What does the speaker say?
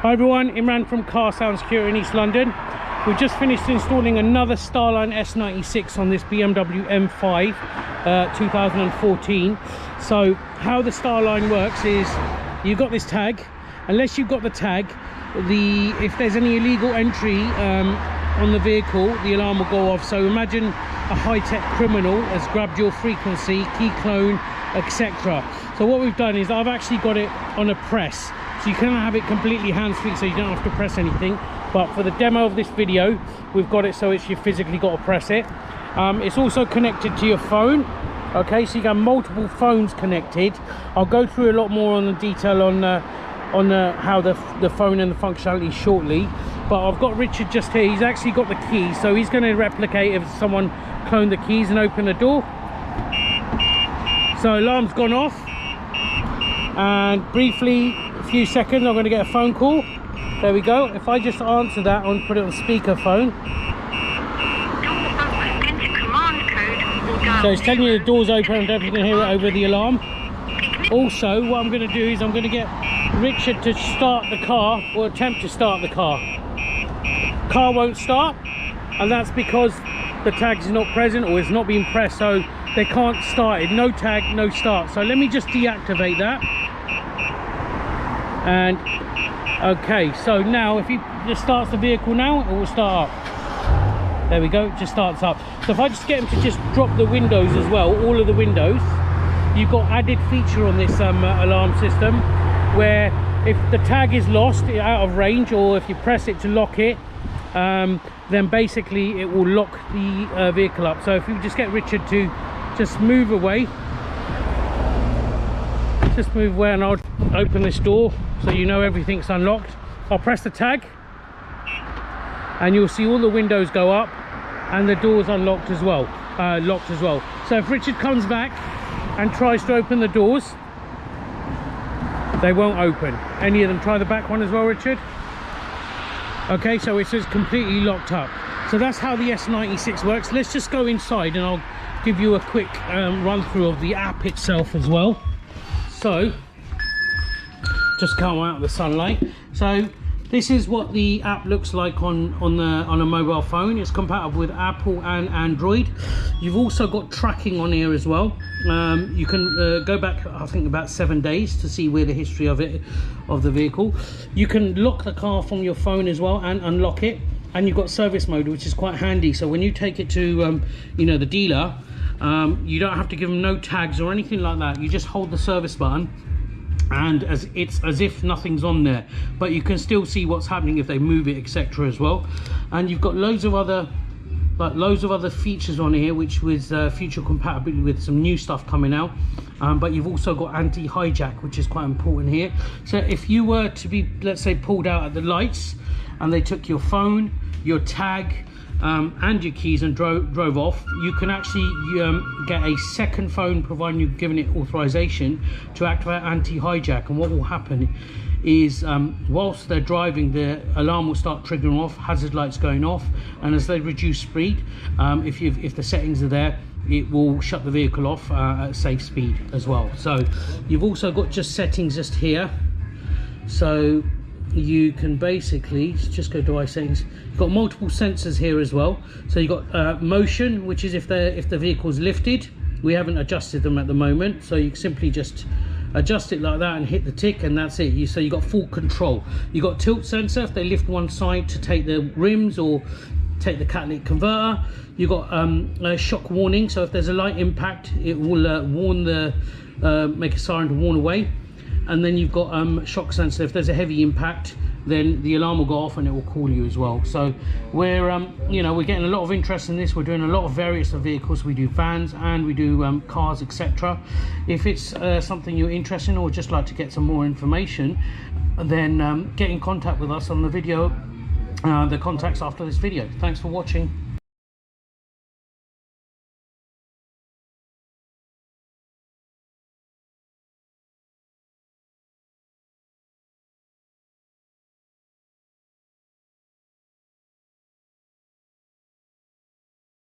Hi everyone, Imran from Car Sound Security in East London. We've just finished installing another StarLine S9 on this BMW M5 2014. So how the StarLine works is you've got this tag. Unless you've got the tag, if there's any illegal entry on the vehicle, the alarm will go off. So imagine a high-tech criminal has grabbed your frequency, key clone, etc. So what we've done is I've actually got it on a press. So you can have it completely hands-free, so you don't have to press anything. But for the demo of this video, we've got it so it's you physically got to press it. It's also connected to your phone. Okay, so you got multiple phones connected. I'll go through a lot more on the detail on how the phone and the functionality shortly. But I've got Richard just here. He's actually got the key, so he's going to replicate if someone cloned the keys and open the door. So alarm's gone off, and briefly, a few seconds, I'm going to get a phone call. There we go. If I just answer that and put it on speakerphone. So it's telling you the door's open. I don't think you can hear it over the alarm. Also, what I'm going to do is I'm going to get Richard to start the car, or attempt to start the car. Car won't start, and that's because the tag is not present, or it's not being pressed, so they can't start it. No tag, no start. So let me just deactivate that. And okay, so now if he just starts the vehicle now, it will start up. There we go, it just starts up. So if I just get him to just drop the windows as well, all of the windows, you've got added feature on this alarm system, where if the tag is lost, out of range, or if you press it to lock it, then basically it will lock the vehicle up. So if you just get Richard to just move away, and I'll open this door so you know everything's unlocked. I'll press the tag and you'll see all the windows go up and the doors unlocked as well, locked as well. So if Richard comes back and tries to open the doors, they won't open. Any of them. Try the back one as well, Richard. Okay, so it says completely locked up. So that's how the S96 works. Let's just go inside and I'll give you a quick run through of the app itself as well. So just come out of the sunlight. So this is what the app looks like on a mobile phone. It's compatible with Apple and Android. You've also got tracking on here as well. You can go back, I think, about 7 days to see where the history of the vehicle. You can lock the car from your phone as well and unlock it. And you've got service mode, which is quite handy. So when you take it to the dealer, you don't have to give them no tags or anything like that. You just hold the service button, and it's as if nothing's on there, but you can still see what's happening if they move it, etc. as well. And you've got loads of other features on here, which with future compatibility with some new stuff coming out. But you've also got anti-hijack, which is quite important here. So if you were to be, let's say, pulled out at the lights and they took your phone, your tag, and your keys and drove off, you can actually get a second phone, providing you've given it authorization to activate anti-hijack. And what will happen is whilst they're driving, the alarm will start triggering off, hazard lights going off, and as they reduce speed, if the settings are there, it will shut the vehicle off at safe speed as well. So you've also got just settings just here, so you can basically just go to settings. You've got multiple sensors here as well. So you've got motion, which is if the vehicle's lifted. We haven't adjusted them at the moment, so you simply just adjust it like that and hit the tick, and that's it. So you've got full control. You've got tilt sensor if they lift one side to take the rims or take the catalytic converter. You've got a shock warning, so if there's a light impact, it will make a siren to warn away. And then you've got shock sensor. If there's a heavy impact, then the alarm will go off and it will call you as well. So we're we're getting a lot of interest in this. We're doing a lot of various vehicles. We do vans and we do cars, etc. If it's something you're interested in, or just like to get some more information, then get in contact with us on the video, the contacts after this video. Thanks for watching.